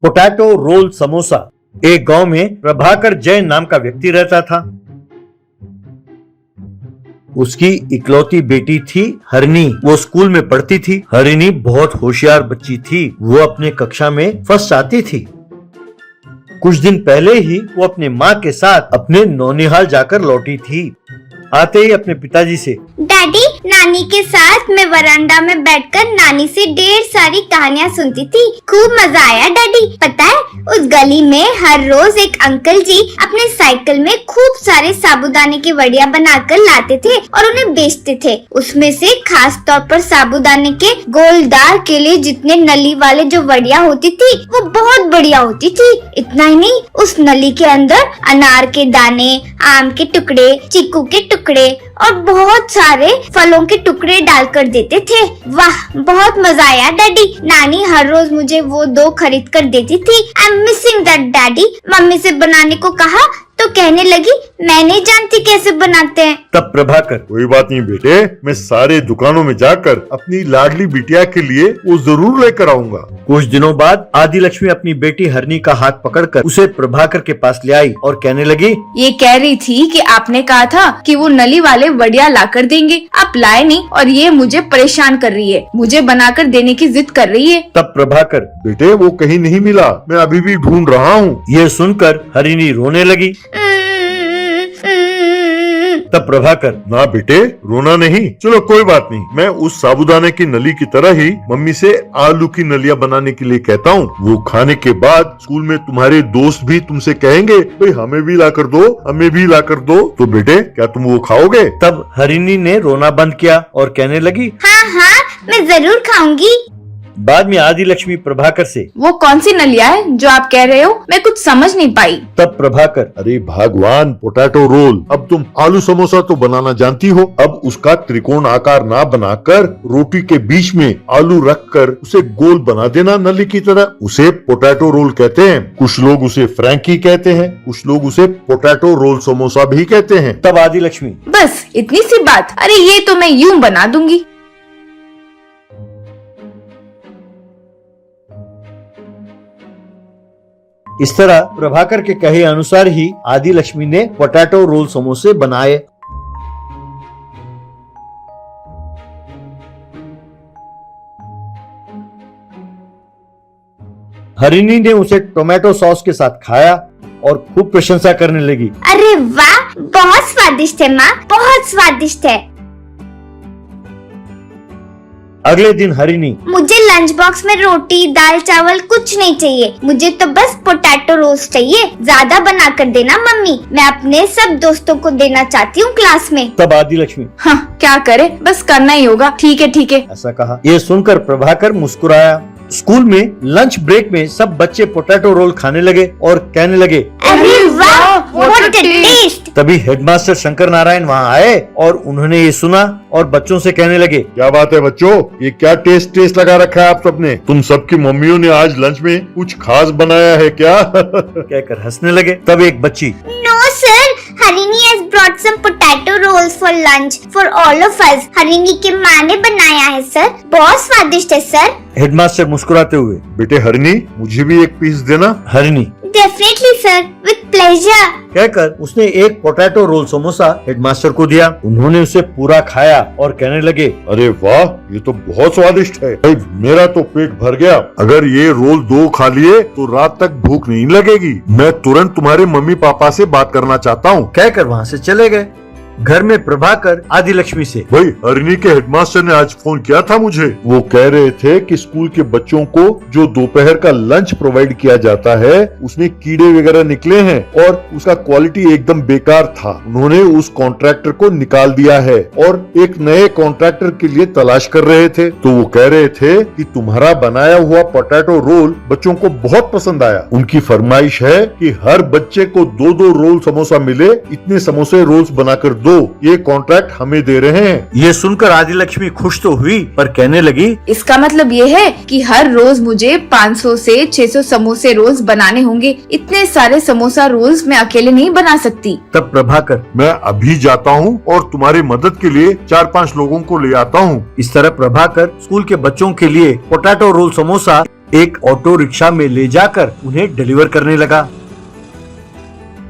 Potato role samosa. एक गांव में प्रभाकर जैन नाम का व्यक्ति रहता था। उसकी इकलौती बेटी थी हरिणी। वो स्कूल में पढ़ती थी। हरिणी बहुत होशियार बच्ची थी। वो अपने कक्षा में फर्स्ट आती थी। कुछ दिन पहले ही वो अपने माँ के साथ अपने नौनिहाल जाकर लौटी थी। आते ही अपने पिताजी से, डैडी, नानी के साथ मैं वरांडा में बैठकर नानी से ढेर सारी कहानियाँ सुनती थी। खूब मजा आया डैडी। पता है, उस गली में हर रोज एक अंकल जी अपने साइकिल में खूब सारे साबूदाने की वड़िया बनाकर लाते थे और उन्हें बेचते थे। उसमें से खास तौर पर साबूदाने के गोलदार केले जितने नली वाले जो वड़िया होती थी वो बहुत बढ़िया होती थी। इतना ही नहीं, उस नली के अंदर अनार के दाने, आम के टुकड़े, चीकू के टुकड़े और बहुत सारे फलों के टुकड़े डालकर देते थे। वाह, बहुत मजा आया डैडी। नानी हर रोज मुझे वो 2 खरीद कर देती थी। I am missing that daddy. Mummy से बनाने को कहा तो कहने लगी मैं नहीं जानती कैसे बनाते हैं। तब प्रभाकर, कोई बात नहीं बेटे, मैं सारे दुकानों में जाकर अपनी लाडली बिटिया के लिए वो जरूर लेकर आऊंगा। कुछ दिनों बाद आदि लक्ष्मी अपनी बेटी हरिणी का हाथ पकड़कर उसे प्रभाकर के पास ले आई और कहने लगी, ये कह रही थी कि आपने कहा था कि वो नली वाले वड़िया लाकर देंगे, आप लाए नहीं और ये मुझे परेशान कर रही है, मुझे बनाकर देने की जिद कर रही है। तब प्रभाकर, बेटे वो कहीं नहीं मिला, मैं अभी भी ढूंढ रहा हूँ। ये सुनकर हरिणी रोने लगी। तब प्रभाकर, ना बेटे रोना नहीं, चलो कोई बात नहीं, मैं उस साबूदाने की नली की तरह ही मम्मी से आलू की नलियाँ बनाने के लिए कहता हूँ। वो खाने के बाद स्कूल में तुम्हारे दोस्त भी तुमसे कहेंगे भाई हमें भी ला कर दो, हमें भी ला कर दो, तो बेटे क्या तुम वो खाओगे? तब हरिणी ने रोना बंद किया और कहने लगी, हाँ हाँ, मैं जरूर खाऊंगी। बाद में आदि लक्ष्मी प्रभाकर से, वो कौन सी नलिया है जो आप कह रहे हो? मैं कुछ समझ नहीं पाई। तब प्रभाकर, अरे भगवान, पोटैटो रोल। अब तुम आलू समोसा तो बनाना जानती हो, अब उसका त्रिकोण आकार ना बनाकर रोटी के बीच में आलू रखकर उसे गोल बना देना नली की तरह, उसे पोटैटो रोल कहते हैं। कुछ लोग उसे फ्रैंकी कहते हैं, कुछ लोग उसे पोटैटो रोल समोसा भी कहते हैं। तब आदि लक्ष्मी, बस इतनी सी बात? अरे ये तो मैं यूं बना दूंगी। इस तरह प्रभाकर के कहे अनुसार ही आदि लक्ष्मी ने पोटैटो रोल समोसे बनाए। हरिणी ने उसे टोमेटो सॉस के साथ खाया और खूब प्रशंसा करने लगी। अरे वाह, बहुत स्वादिष्ट है माँ, बहुत स्वादिष्ट है। अगले दिन हरिणी, मुझे लंच बॉक्स में रोटी, दाल, चावल कुछ नहीं चाहिए, मुझे तो बस पोटैटो रोस्ट चाहिए। ज्यादा बना कर देना मम्मी, मैं अपने सब दोस्तों को देना चाहती हूँ क्लास में। तब आदि लक्ष्मी, हाँ क्या करे, बस करना ही होगा। ठीक है ठीक है। ऐसा कहा। ये सुनकर प्रभाकर मुस्कुराया। स्कूल में लंच ब्रेक में सब बच्चे पोटैटो रोल खाने लगे और कहने लगे, अरे वाह, व्हाट अ टेस्ट। तभी हेडमास्टर शंकर नारायण वहाँ आए और उन्होंने ये सुना और बच्चों से कहने लगे, क्या बात है बच्चों, ये क्या टेस्ट लगा रखा है आप सबने? तुम सबकी मम्मियों ने आज लंच में कुछ खास बनाया है क्या? कहकर हंसने लगे। तब एक बच्ची, no sir, Harini has brought some potato rolls for lunch for all of us. हरिणी के माँ ने बनाया है सर, बहुत स्वादिष्ट है सर। हेडमास्टर मुस्कुराते हुए, बेटे हरिणी, मुझे भी एक पीस देना। हरिणी, डेफिनेटली सर, विद प्लेजर। कहकर उसने एक पोटैटो रोल समोसा हेडमास्टर को दिया। उन्होंने उसे पूरा खाया और कहने लगे, अरे वाह, ये तो बहुत स्वादिष्ट है भाई, मेरा तो पेट भर गया। अगर ये रोल 2 खा लिए तो रात तक भूख नहीं लगेगी। मैं तुरंत तुम्हारे मम्मी पापा से बात करना चाहता हूँ। कहकर वहाँ से चले गए। घर में प्रभाकर आदि लक्ष्मी से, भाई हरिणी के हेडमास्टर ने आज फोन किया था मुझे। वो कह रहे थे कि स्कूल के बच्चों को जो दोपहर का लंच प्रोवाइड किया जाता है उसमें कीड़े वगैरह निकले हैं और उसका क्वालिटी एकदम बेकार था। उन्होंने उस कॉन्ट्रैक्टर को निकाल दिया है और एक नए कॉन्ट्रैक्टर के लिए तलाश कर रहे थे। तो वो कह रहे थे कि तुम्हारा बनाया हुआ पोटैटो रोल बच्चों को बहुत पसंद आया। उनकी फरमाइश है कि हर बच्चे को 2-2 रोल समोसा मिले, इतने समोसे रोज बनाकर दो, ये कॉन्ट्रैक्ट हमें दे रहे हैं। ये सुनकर आदिलक्ष्मी खुश तो हुई पर कहने लगी, इसका मतलब ये है कि हर रोज मुझे 500 से 600 समोसे रोज बनाने होंगे। इतने सारे समोसा रोज मैं अकेले नहीं बना सकती। तब प्रभाकर, मैं अभी जाता हूँ और तुम्हारी मदद के लिए 4-5 लोगों को ले आता हूँ। इस तरह प्रभाकर स्कूल के बच्चों के लिए पोटैटो रोल समोसा एक ऑटो रिक्शा में ले जाकर उन्हें डिलीवर करने लगा।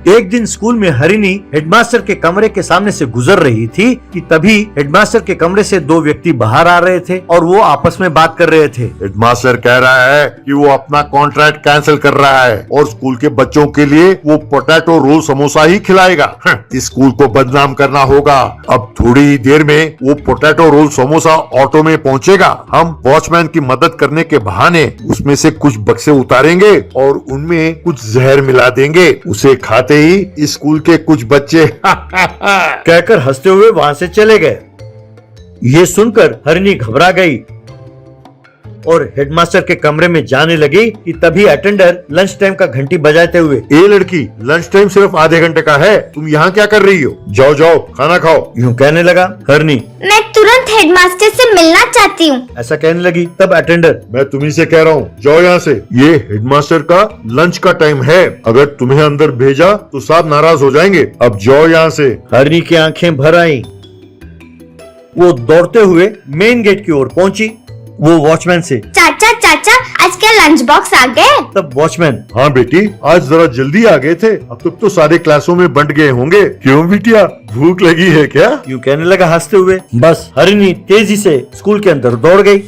एक दिन स्कूल में हरिणी हेडमास्टर के कमरे के सामने से गुजर रही थी कि तभी हेडमास्टर के कमरे से दो व्यक्ति बाहर आ रहे थे और वो आपस में बात कर रहे थे। हेडमास्टर कह रहा है कि वो अपना कॉन्ट्रैक्ट कैंसिल कर रहा है और स्कूल के बच्चों के लिए वो पोटैटो रोल समोसा ही खिलाएगा। इस स्कूल को बदनाम करना होगा। अब थोड़ी ही देर में वो पोटैटो रोल समोसा ऑटो में पहुंचेगा। हम वॉचमैन की मदद करने के बहाने उसमें से कुछ बक्से उतारेंगे और उनमें कुछ जहर मिला देंगे। उसे खाते ही स्कूल के कुछ बच्चे कहकर हंसते हुए वहाँ से चले गए। ये सुनकर हरिणी घबरा गई और हेडमास्टर के कमरे में जाने लगी कि तभी अटेंडर लंच टाइम का घंटी बजाते हुए, ए लड़की, लंच टाइम सिर्फ आधे घंटे का है, तुम यहाँ क्या कर रही हो? जाओ जाओ खाना खाओ। यूँ कहने लगा। हरिणी, मैं तुरंत हेडमास्टर से मिलना चाहती हूँ। ऐसा कहने लगी। तब अटेंडर, मैं तुम्ही से कह रहा हूँ, जाओ यहाँ से। ये हेडमास्टर का लंच का टाइम है। अगर तुम्हें अंदर भेजा तो साहब नाराज हो जाएंगे। अब जाओ यहाँ से। हरिणी की आंखें भर आईं। वो दौड़ते हुए मेन गेट की ओर पहुंची। वो वॉचमैन से, चाचा चाचा, आज क्या लंच बॉक्स आ गए? तब वॉचमैन, हाँ बेटी, आज जरा जल्दी आ गए थे। अब तक तो सारे क्लासों में बंट गए होंगे। क्यों बिटिया, भूख लगी है क्या? यूँ कहने लगा हंसते हुए। बस हरिणी तेजी से स्कूल के अंदर दौड़ गई।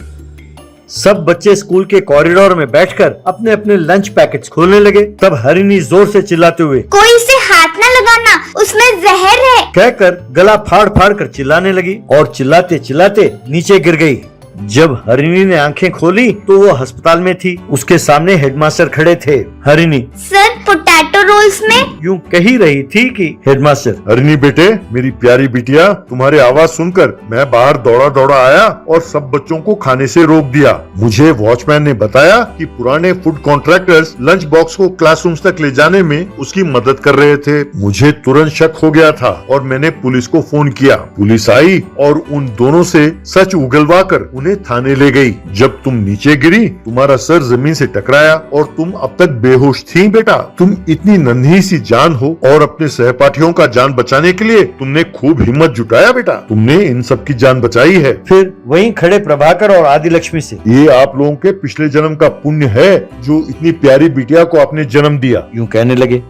सब बच्चे स्कूल के कॉरिडोर में बैठकर अपने अपने लंच पैकेट्स खोलने लगे। तब हरिणी जोर से चिल्लाते हुए, कोई इसे हाथ न लगाना, उसमें जहर है। कहकर गला फाड़ फाड़ कर चिल्लाने लगी और चिल्लाते चिल्लाते नीचे गिर गई। जब हरिणी ने आंखें खोली तो वो अस्पताल में थी। उसके सामने हेडमास्टर खड़े थे। हरिणी सर, पोटैटो रोल्स में। यूँ कह ही रही थी कि हेडमास्टर, हरिणी बेटे, मेरी प्यारी बिटिया, तुम्हारी आवाज सुनकर मैं बाहर दौड़ा दौड़ा आया और सब बच्चों को खाने से रोक दिया। मुझे वॉचमैन ने बताया कि पुराने फूड कॉन्ट्रैक्टर्स लंच बॉक्स को क्लासरूम्स तक ले जाने में उसकी मदद कर रहे थे। मुझे तुरंत शक हो गया था और मैंने पुलिस को फोन किया। पुलिस आई और उन दोनों से सच उगलवा कर उन्हें थाने ले गई। जब तुम नीचे गिरी, तुम्हारा सर जमीन से टकराया और तुम अब तक बेहोश थी। बेटा, तुम इतनी नन्ही सी जान हो और अपने सहपाठियों का जान बचाने के लिए तुमने खूब हिम्मत जुटाया। बेटा, तुमने इन सब की जान बचाई है। फिर वहीं खड़े प्रभाकर और आदिलक्ष्मी से, ये आप लोगों के पिछले जन्म का पुण्य है जो इतनी प्यारी बिटिया को आपने जन्म दिया। यूँ कहने लगे।